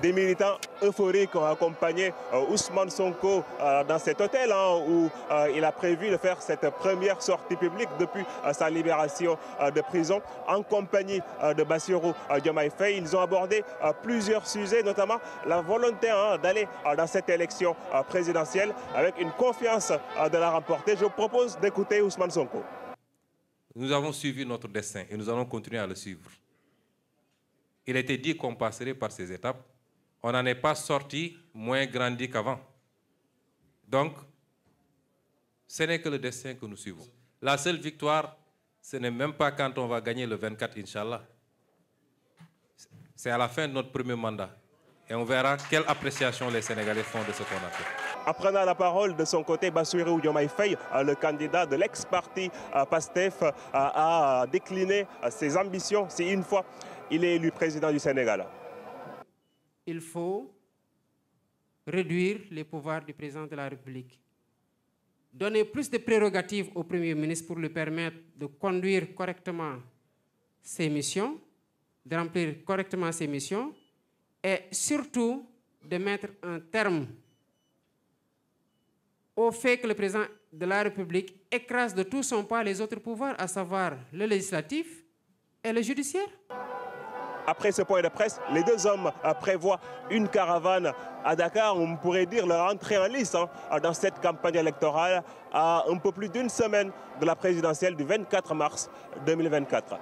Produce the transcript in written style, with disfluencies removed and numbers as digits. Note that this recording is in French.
Des militants euphoriques ont accompagné Ousmane Sonko dans cet hôtel où il a prévu de faire cette première sortie publique depuis sa libération de prison en compagnie de Bassirou Diomaye Faye. Ils ont abordé plusieurs sujets, notamment la volonté d'aller dans cette élection présidentielle avec une confiance de la remporter. Je vous propose d'écouter Ousmane Sonko. Nous avons suivi notre destin et nous allons continuer à le suivre. Il était dit qu'on passerait par ces étapes. On n'en est pas sorti moins grandi qu'avant. Donc, ce n'est que le destin que nous suivons. La seule victoire, ce n'est même pas quand on va gagner le 24, Inch'Allah. C'est à la fin de notre premier mandat. Et on verra quelle appréciation les Sénégalais font de ce qu'on a fait. En prenant la parole de son côté, Bassirou Diomaye Faye, le candidat de l'ex-parti PASTEF, a décliné ses ambitions si une fois il est élu président du Sénégal. Il faut réduire les pouvoirs du président de la République. Donner plus de prérogatives au Premier ministre pour lui permettre de conduire correctement ses missions, de remplir correctement ses missions et surtout de mettre un terme au fait que le président de la République écrase de tout son poids les autres pouvoirs, à savoir le législatif et le judiciaire. Après ce point de presse, les deux hommes prévoient une caravane à Dakar. On pourrait dire leur entrée en lice dans cette campagne électorale à un peu plus d'une semaine de la présidentielle du 24 mars 2024.